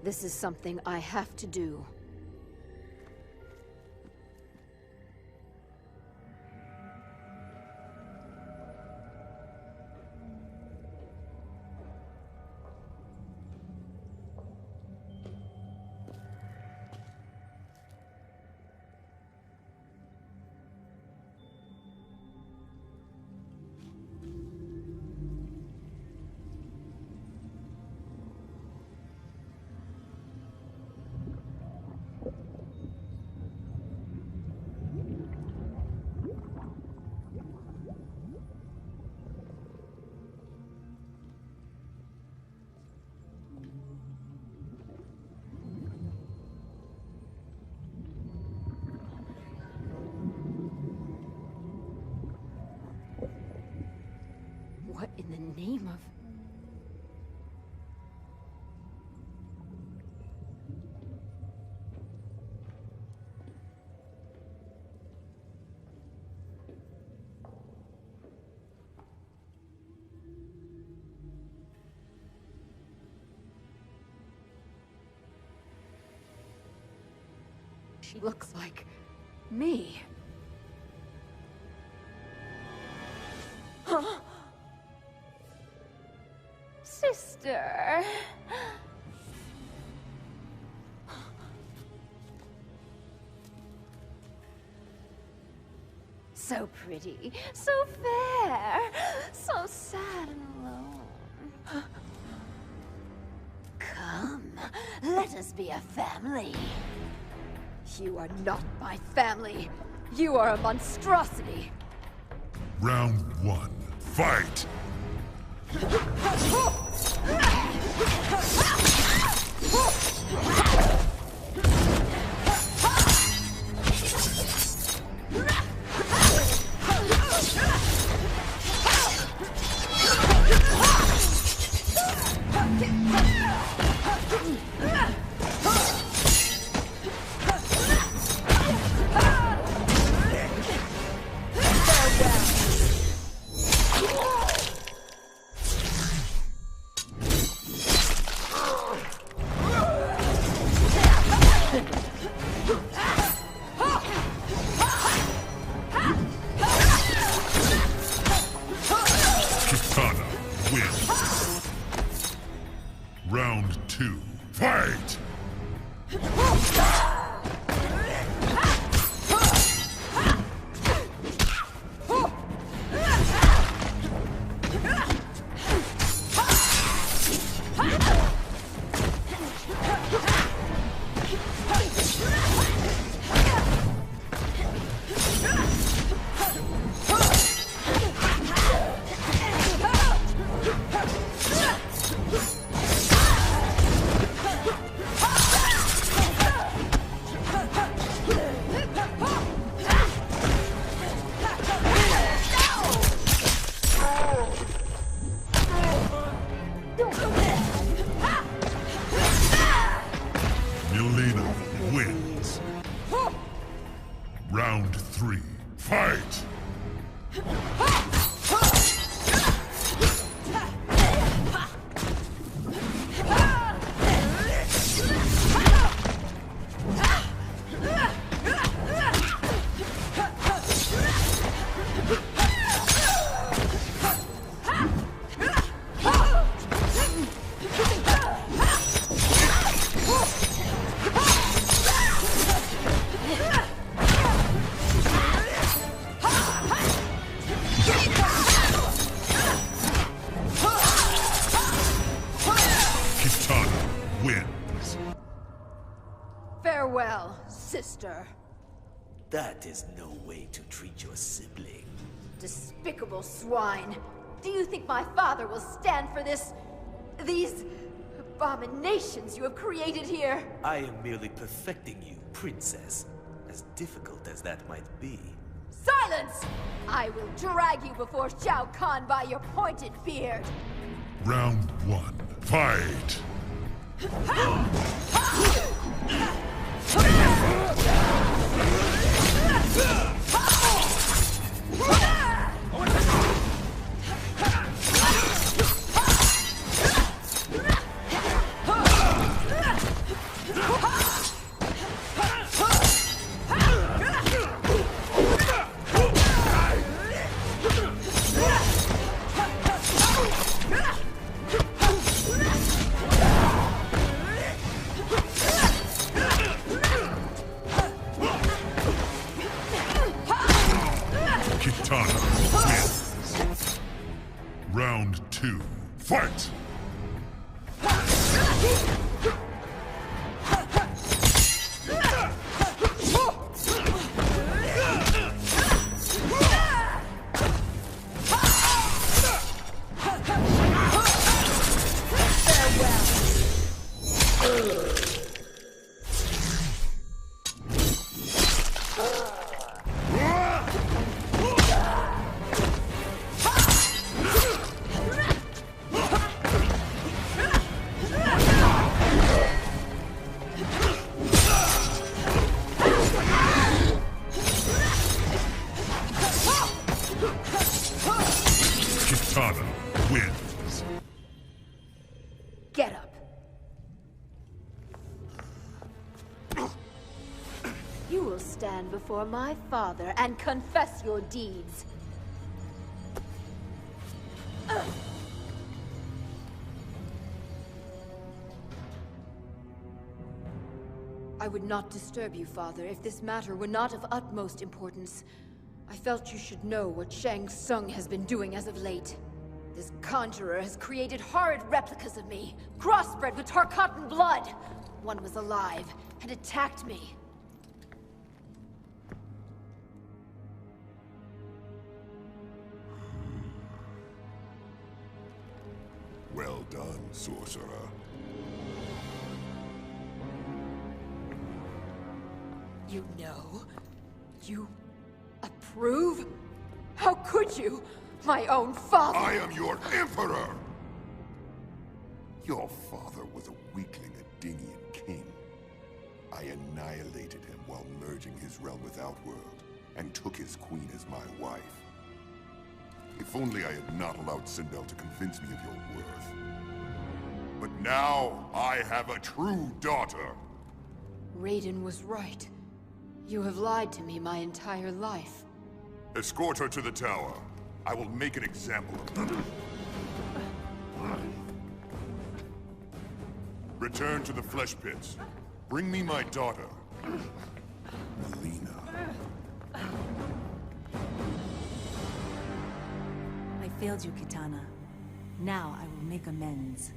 This is something I have to do. What in the name of... She looks like me. Huh? Sister. So pretty, so fair, so sad and alone. Come, let us be a family. You are not my family. You are a monstrosity. Round 1. Fight! Kitana wins. Round 2. Fight! Mileena wins. Round 3. Fight! Kitana wins. Farewell, sister. That is no way to treat your sibling. Despicable swine. Do you think my father will stand for this? These abominations you have created here? I am merely perfecting you, princess. As difficult as that might be. Silence! I will drag you before Shao Kahn by your pointed beard. Round 1. Fight! Kitana wins. Get up. You will stand before my father and confess your deeds. I would not disturb you, Father, if this matter were not of utmost importance. I felt you should know what Tsung has been doing as of late. This conjurer has created horrid replicas of me, crossbred with Tarkatan blood. One was alive and attacked me. Well done, sorcerer. You know? You approve? How could you? My own father! I am your emperor! Your father was a weakling Adinian king. I annihilated him while merging his realm with Outworld, and took his queen as my wife. If only I had not allowed Sindel to convince me of your worth. But now, I have a true daughter! Raiden was right. You have lied to me my entire life. Escort her to the tower. I will make an example of her. Return to the flesh pits. Bring me my daughter, Mileena. I failed you, Kitana. Now I will make amends.